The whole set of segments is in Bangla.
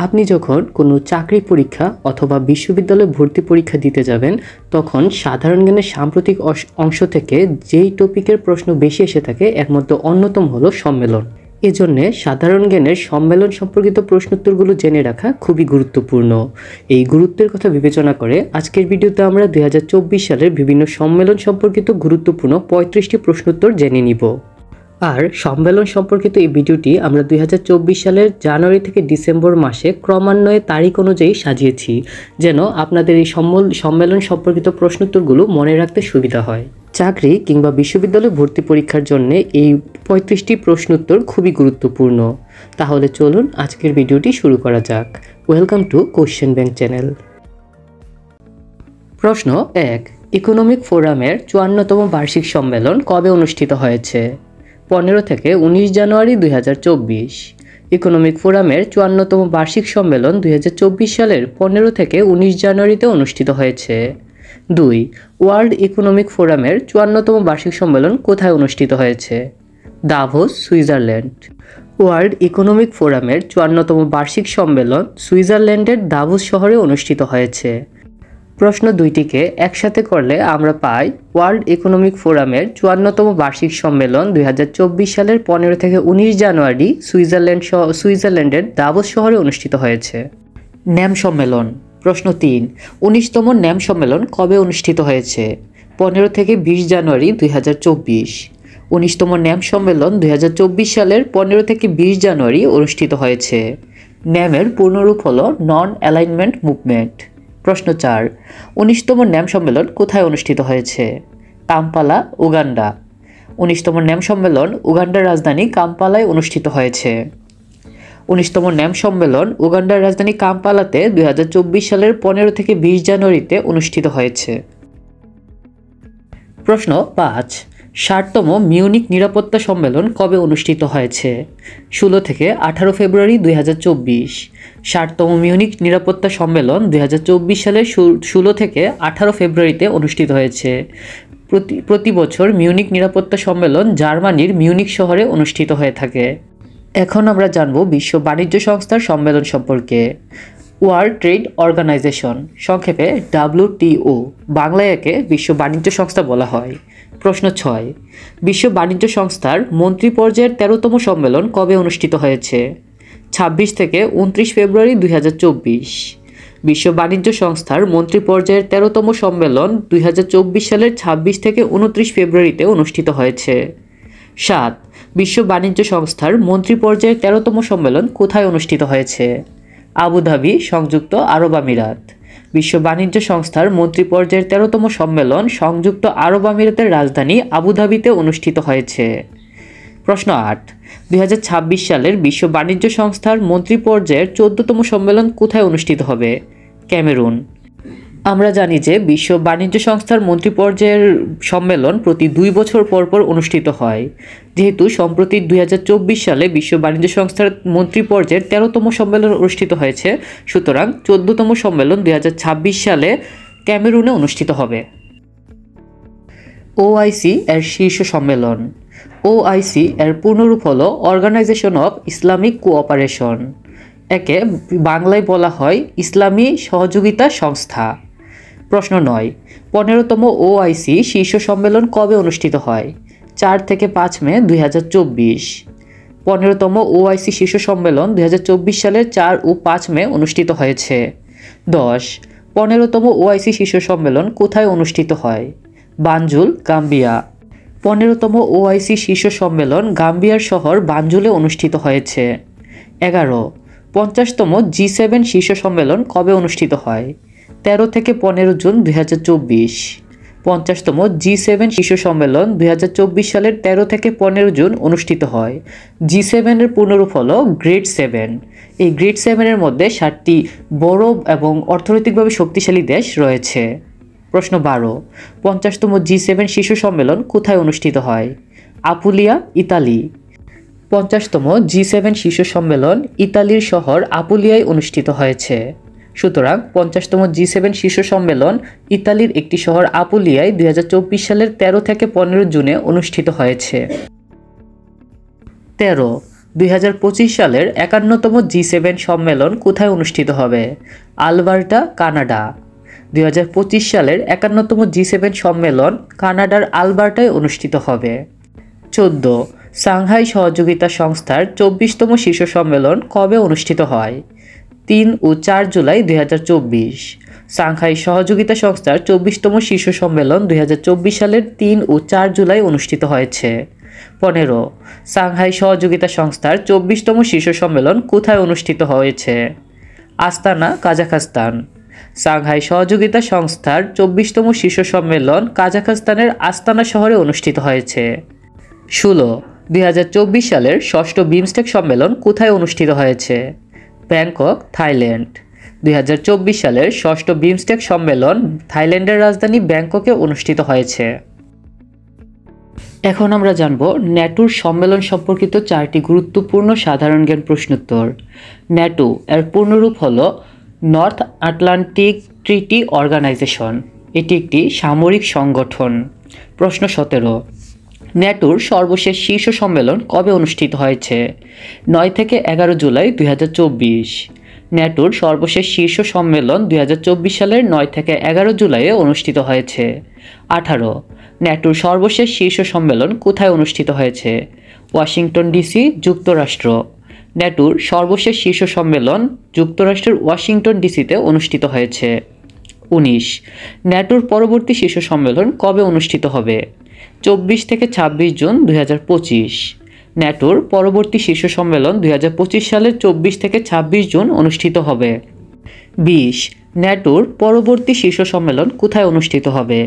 আপনি যখন কোনো চাকরি পরীক্ষা অথবা বিশ্ববিদ্যালয়ে ভর্তি পরীক্ষা দিতে যাবেন, তখন সাধারণ জ্ঞানের সাম্প্রতিক অংশ থেকে যেই টপিকের প্রশ্ন বেশি এসে থাকে এর মধ্যে অন্যতম হলো সম্মেলন। এজন্যে সাধারণ জ্ঞানের সম্মেলন সম্পর্কিত প্রশ্নোত্তরগুলো জেনে রাখা খুবই গুরুত্বপূর্ণ। এই গুরুত্বের কথা বিবেচনা করে আজকের ভিডিওতে আমরা 2024 সালের বিভিন্ন সম্মেলন সম্পর্কিত গুরুত্বপূর্ণ 35টি প্রশ্নোত্তর জেনে নিব। আর সম্মেলন সম্পর্কিত এই ভিডিওটি আমরা 2024 সালের জানুয়ারি থেকে ডিসেম্বর মাসে ক্রমান্বয়ে তারিখ অনুযায়ী সাজিয়েছি, যেন আপনাদের এই সম্মেলন সম্পর্কিত প্রশ্নোত্তরগুলো মনে রাখতে সুবিধা হয়। চাকরি কিংবা বিশ্ববিদ্যালয় ভর্তি পরীক্ষার জন্য এই 35টি প্রশ্নোত্তর খুবই গুরুত্বপূর্ণ। তাহলে চলুন আজকের ভিডিওটি শুরু করা যাক। Welcome to question bank channel. প্রশ্ন 1, ইকোনমিক ফোরামের 54তম বার্ষিক সম্মেলন কবে অনুষ্ঠিত হয়েছে? 15 থেকে 19 জানুয়ারি 2024। ইকোনমিক ফোরামের 54তম বার্ষিক সম্মেলন 2024 সালের 15 থেকে 19 জানুয়ারিতে অনুষ্ঠিত হয়েছে। 2, ওয়ার্ল্ড ইকোনমিক ফোরামের 54তম বার্ষিক সম্মেলন কোথায় অনুষ্ঠিত হয়েছে? Davos, Switzerland. ওয়ার্ল্ড ইকোনমিক ফোরামের 54তম বার্ষিক সম্মেলন সুইজারল্যান্ডের দাভোস শহরে অনুষ্ঠিত হয়েছে। প্রশ্ন দুইটিকে একসাথে করলে আমরা পাই ওয়ার্ল্ড ইকোনমিক ফোরামের 54তম বার্ষিক সম্মেলন 2024 সালের 15 থেকে 19 জানুয়ারি সুইজারল্যান্ডের দাভোস শহরে অনুষ্ঠিত হয়েছে। ন্যাম সম্মেলন। প্রশ্ন 3, 19তম ন্যাম সম্মেলন কবে অনুষ্ঠিত হয়েছে? 15 থেকে 20 জানুয়ারি 2024। 19তম ন্যাম সম্মেলন 2024 সালের 15 থেকে 20 জানুয়ারি অনুষ্ঠিত হয়েছে। ন্যামের পূর্ণরূপ হলো নন অ্যালাইনমেন্ট মুভমেন্ট। প্রশ্ন 4, 19তম ন্যাম সম্মেলন কোথায় অনুষ্ঠিত হয়েছে? Kampala, Uganda. 19তম ন্যাম সম্মেলন উগান্ডার রাজধানী কাম্পালায় অনুষ্ঠিত হয়েছে। 19তম ন্যাম সম্মেলন উগান্ডার রাজধানী কাম্পালাতে 2024 সালের 15 থেকে 20 জানুয়ারিতে অনুষ্ঠিত হয়েছে। প্রশ্ন 5, 60তম মিউনিক নিরাপত্তা সম্মেলন কবে অনুষ্ঠিত হয়েছে? 16 থেকে 18 ফেব্রুয়ারি 2024। 60তম মিউনিক নিরাপত্তা সম্মেলন 2024 সালের 16 থেকে 18 ফেব্রুয়ারিতে অনুষ্ঠিত হয়েছে। প্রতি বছর মিউনিক নিরাপত্তা সম্মেলন জার্মানির মিউনিক শহরে অনুষ্ঠিত হয়ে থাকে। এখন আমরা জানব বিশ্ব বাণিজ্য সংস্থার সম্মেলন সম্পর্কে। ওয়ার্ল্ড ট্রেড অর্গানাইজেশন, সংক্ষেপে WTO, বাংলায় একে বিশ্ব বাণিজ্য সংস্থা বলা হয়। প্রশ্ন 6, বিশ্ব বাণিজ্য সংস্থার মন্ত্রী পর্যায়ের 13তম সম্মেলন কবে অনুষ্ঠিত হয়েছে? 26 থেকে 29 ফেব্রুয়ারি 2024। বিশ্ব বাণিজ্য সংস্থার মন্ত্রী পর্যায়ের 13তম সম্মেলন 2024 সালের 26 থেকে 29 ফেব্রুয়ারিতে অনুষ্ঠিত হয়েছে। 7, বিশ্ব বাণিজ্য সংস্থার মন্ত্রী পর্যায়ের 13তম সম্মেলন কোথায় অনুষ্ঠিত হয়েছে? আবুধাবি, সংযুক্ত আরব আমিরাত। বিশ্ব বাণিজ্য সংস্থার মন্ত্রী পর্যায়ের 13তম সম্মেলন সংযুক্ত আরব আমিরাতের রাজধানী আবুধাবিতে অনুষ্ঠিত হয়েছে। প্রশ্ন 8, 2026 সালের বিশ্ব বাণিজ্য সংস্থার মন্ত্রী পর্যায়ের 14তম সম্মেলন কোথায় অনুষ্ঠিত হবে? ক্যামেরুন। আমরা জানি যে বিশ্ব বাণিজ্য সংস্থার মন্ত্রী পর্যায়ের সম্মেলন প্রতি 2 বছর পর পর অনুষ্ঠিত হয়। যেহেতু সম্প্রতি 2024 সালে বিশ্ব বাণিজ্য সংস্থার মন্ত্রী পর্যায়ের 13তম সম্মেলন অনুষ্ঠিত হয়েছে, সুতরাং 14তম সম্মেলন 2026 সালে ক্যামেরুনে অনুষ্ঠিত হবে। OIC এর শীর্ষ সম্মেলন। OIC এর পূর্ণরূপ হলো অর্গানাইজেশন অফ ইসলামিক কোঅপারেশন। একে বাংলায় বলা হয় ইসলামী সহযোগিতা সংস্থা। প্রশ্ন 9, 15তম OIC শীর্ষ সম্মেলন কবে অনুষ্ঠিত হয়? 4 থেকে 5 মে 2024। 15তম OIC শীর্ষ সম্মেলন 2024 সালের 4 ও 5 মে অনুষ্ঠিত হয়েছে। 10, 15তম OIC শীর্ষ সম্মেলন কোথায় অনুষ্ঠিত হয়? বানজুল, গাম্বিয়া। 15তম OIC শীর্ষ সম্মেলন গাম্বিয়ার শহর বানজুলে অনুষ্ঠিত হয়েছে। 11, 50তম G7 শীর্ষ সম্মেলন কবে অনুষ্ঠিত হয়? 13 থেকে 15 জুন 2024। 50তম G7 শীর্ষ সম্মেলন 2024 সালের 13 থেকে 15 জুন অনুষ্ঠিত হয়। G7 এর পূর্ণরূপ হলো গ্রেড 7। এই গ্রেড 7 এর মধ্যে 7টি বড় এবং অর্থনৈতিকভাবে শক্তিশালী দেশ রয়েছে। প্রশ্ন 12, 50তম G7 শীর্ষ সম্মেলন কোথায় অনুষ্ঠিত হয়? Apulia, Italy. 50তম G7 শীর্ষ সম্মেলন ইতালির শহর আপুলিয়ায় অনুষ্ঠিত হয়েছে। সুতরাং 50তম G7 শীর্ষ সম্মেলন ইতালির একটি শহর আপুলিয়ায় 2024 সালের 13 থেকে 15 জুনে অনুষ্ঠিত হয়েছে। 13, 2025 সালের 51তম G7 সম্মেলন কোথায় অনুষ্ঠিত হবে? Alberta, Canada. 2025 সালের 51তম G7 সম্মেলন কানাডার আলবার্টায় অনুষ্ঠিত হবে। 14 সাংহাই সহযোগিতা সংস্থার 24তম শীর্ষ সম্মেলন কবে অনুষ্ঠিত হয়? 3 ও 4 জুলাই 2024। সাংহাই সহযোগিতা সংস্থার 24তম শীর্ষ সম্মেলন 2024 সালের 3 ও 4 জুলাই অনুষ্ঠিত হয়েছে। 15 সাংহাই সহযোগিতা সংস্থার 24তম শীর্ষ সম্মেলন কোথায় অনুষ্ঠিত হয়েছে? আস্তানা, কাজাখস্তান। সাংহাই সহযোগিতা সংস্থার 24তম শীর্ষ সম্মেলন কাজাখস্তানের আস্তানা শহরে অনুষ্ঠিত হয়েছে। 16 2024 সালের ষষ্ঠ বিমস্টেক সম্মেলন কোথায় অনুষ্ঠিত হয়েছে? Bangkok, Thailand. 2024 সালের ষষ্ঠ বিমস্টেক সম্মেলন থাইল্যান্ডের রাজধানী ব্যাংককে অনুষ্ঠিত হয়েছে। এখন আমরা জানব ন্যাটোর সম্মেলন সম্পর্কিত 4টি গুরুত্বপূর্ণ সাধারণ জ্ঞান প্রশ্নোত্তর। ন্যাটো এর পূর্ণরূপ হল নর্থ আটলান্টিক ট্রিটি অর্গানাইজেশন। এটি একটি সামরিক সংগঠন। প্রশ্ন 17 ন্যাটোর সর্বশেষ শীর্ষ সম্মেলন কবে অনুষ্ঠিত হয়েছে? 9 থেকে 11 জুলাই 2024। ন্যাটোর সর্বশেষ শীর্ষ সম্মেলন 2024 সালের 9 থেকে 11 জুলাইয়ে অনুষ্ঠিত হয়েছে। 18 ন্যাটোর সর্বশেষ শীর্ষ সম্মেলন কোথায় অনুষ্ঠিত হয়েছে? ওয়াশিংটন ডিসি, যুক্তরাষ্ট্র। ন্যাটোর সর্বশেষ শীর্ষ সম্মেলন যুক্তরাষ্ট্রের ওয়াশিংটন ডিসিতে অনুষ্ঠিত হয়েছে। 19 ন্যাটোর পরবর্তী শীর্ষ সম্মেলন কবে অনুষ্ঠিত হবে? 24 থেকে 26 জুন 2025। ন্যাটোর পরবর্তী শীর্ষ সম্মেলন 2025 সালের 24 থেকে 26 জুন অনুষ্ঠিত হবে। 20 ন্যাটোর পরবর্তী শীর্ষ সম্মেলন কোথায় অনুষ্ঠিত হবে?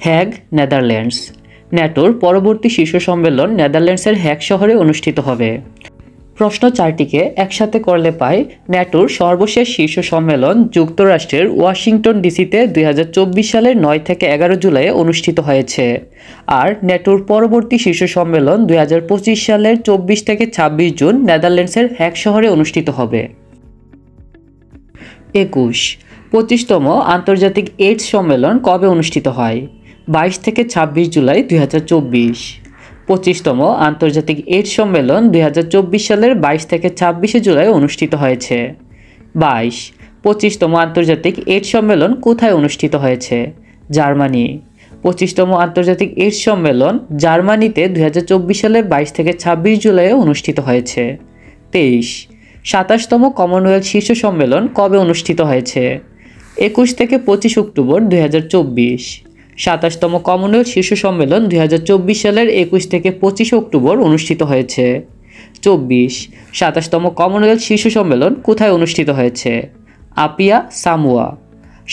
Hag, Netherlands. ন্যাটোর পরবর্তী শীর্ষ সম্মেলন নেদারল্যান্ডসের হ্যাগ শহরে অনুষ্ঠিত হবে। প্রশ্ন 4টিকে একসাথে করলে পাই ন্যাটোর সর্বশেষ শীর্ষ সম্মেলন যুক্তরাষ্ট্রের ওয়াশিংটন ডিসিতে 2024 সালের 9 থেকে 11 জুলাইয়ে অনুষ্ঠিত হয়েছে। আর ন্যাটোর পরবর্তী শীর্ষ সম্মেলন 2025 সালের 24 থেকে 26 জুন নেদারল্যান্ডসের হ্যাগ শহরে অনুষ্ঠিত হবে। 21 25তম আন্তর্জাতিক এইডস সম্মেলন কবে অনুষ্ঠিত হয়? 22 থেকে 26 জুলাই 2024। 25তম আন্তর্জাতিক এইডস সম্মেলন 2024 সালের 22 থেকে 26 জুলাই অনুষ্ঠিত হয়েছে। 22 25তম আন্তর্জাতিক এইডস সম্মেলন কোথায় অনুষ্ঠিত হয়েছে? জার্মানি। 25তম আন্তর্জাতিক এইডস সম্মেলন জার্মানিতে 2024 সালের 22 থেকে 26 জুলাই অনুষ্ঠিত হয়েছে। 23 27তম কমনওয়েলথ শীর্ষ সম্মেলন কবে অনুষ্ঠিত হয়েছে? 21 থেকে 25 অক্টোবর 2024। 27তম কমনওয়েলথ শীর্ষ সম্মেলন 2024 সালের 21 থেকে 25 অক্টোবর অনুষ্ঠিত হয়েছে। 24 27তম কমনওয়েলথ শীর্ষ সম্মেলন কোথায় অনুষ্ঠিত হয়েছে? আপিয়া, সামোয়া।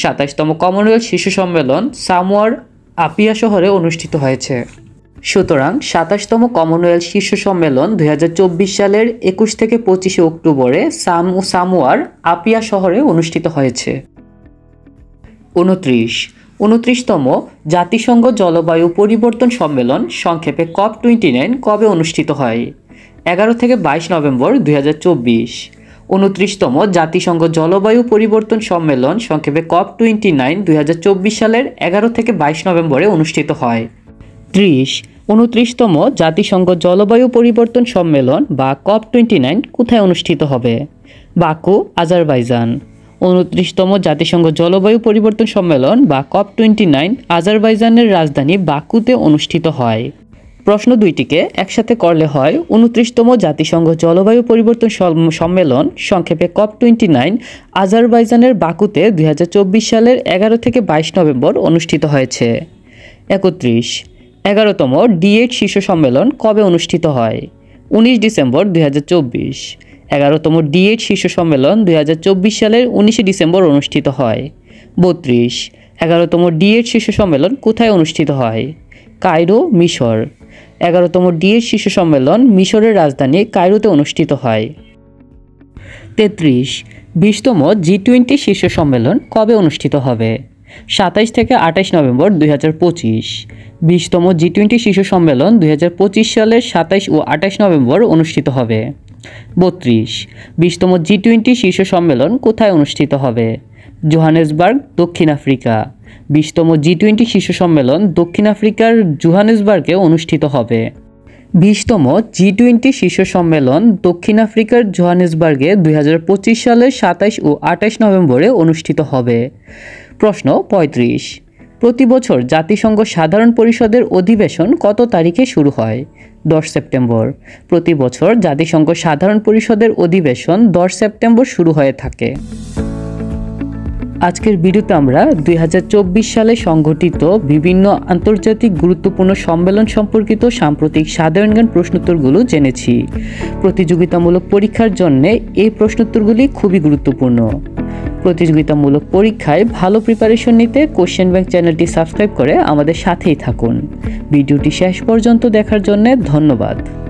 27তম কমনওয়েলথ শীর্ষ সম্মেলন সামোয়ার আপিয়া শহরে অনুষ্ঠিত হয়েছে। সুতরাং 27তম কমনওয়েলথ শীর্ষ সম্মেলন 2024 সালের 21 থেকে 25 অক্টোবরে সামোয়ার আপিয়া শহরে অনুষ্ঠিত হয়েছে। 29তম জাতিসংঘ জলবায়ু পরিবর্তন সম্মেলন সংক্ষেপে COP29 কবে অনুষ্ঠিত হয়? 11 থেকে 22 নভেম্বর 2024। 29তম জাতিসংঘ জলবায়ু পরিবর্তন সম্মেলন সংক্ষেপে COP29 2024 সালের 11 থেকে 22 নভেম্বরে অনুষ্ঠিত হয়। 29তম জাতিসংঘ জলবায়ু পরিবর্তন সম্মেলন বা COP29 কোথায় অনুষ্ঠিত হবে? Baku, Azerbaijan. 29তম জাতিসংঘ জলবায়ু পরিবর্তন সম্মেলন বা COP29 আজারবাইজানের রাজধানী বাকুতে অনুষ্ঠিত হয়। প্রশ্ন 2টিকে একসাথে করলে হয় 29তম জাতিসংঘ জলবায়ু পরিবর্তন সম্মেলন সংক্ষেপে COP29 আজারবাইজানের বাকুতে 2024 সালের 11 থেকে 22 নভেম্বর অনুষ্ঠিত হয়েছে। 11তম D8 শীর্ষ সম্মেলন কবে অনুষ্ঠিত হয়? 19 ডিসেম্বর 2024। 11তম D8 শীর্ষ সম্মেলন 2024 সালের 19 ডিসেম্বর অনুষ্ঠিত হয়। 11তম D8 শীর্ষ সম্মেলন কোথায় অনুষ্ঠিত হয়? কায়রো, মিশর। 11তম D8 শীর্ষ সম্মেলন মিশরের রাজধানী কায়রোতে অনুষ্ঠিত হয়। 20তম G20 শীর্ষ সম্মেলন কবে অনুষ্ঠিত হবে? 27 থেকে 28 নভেম্বর 2025। 20তম G20 শীর্ষ সম্মেলন 2025 সালের 27 ও 28 নভেম্বর অনুষ্ঠিত হবে। 20তম G20 শীর্ষ সম্মেলন কোথায় অনুষ্ঠিত হবে? জোহানেসবার্গ, দক্ষিণ আফ্রিকা। 20তম G20 শীর্ষ সম্মেলন দক্ষিণ আফ্রিকার জোহানেসবার্গে অনুষ্ঠিত হবে। 20তম G20 শীর্ষ সম্মেলন দক্ষিণ আফ্রিকার জোহানেসবার্গে 2025 সালের 27 ও 28 নভেম্বরে অনুষ্ঠিত হবে। প্রশ্ন 35। প্রতি বছর জাতিসংঘ সাধারণ পরিষদের অধিবেশন কত তারিখে শুরু হয়? 10 সেপ্টেম্বর। প্রতি বছর জাতিসংঘ সাধারণ পরিষদের অধিবেশন 10 সেপ্টেম্বর শুরু হয়ে থাকে। আজকের ভিডিওতে আমরা 2024 সালে সংঘটিত বিভিন্ন আন্তর্জাতিক গুরুত্বপূর্ণ সম্মেলন সম্পর্কিত সাম্প্রতিক সাধারণ জ্ঞান প্রশ্নোত্তরগুলো জেনেছি। প্রতিযোগিতামূলক পরীক্ষার জন্য এই প্রশ্নোত্তরগুলি খুবই গুরুত্বপূর্ণ। প্রতিযোগিতামূলক পরীক্ষায় ভালো প্রিপারেশন নিতে কোশ্চেন ব্যাংক চ্যানেলটি সাবস্ক্রাইব করে আমাদের সাথেই থাকুন। ভিডিওটি শেষ পর্যন্ত দেখার জন্য ধন্যবাদ।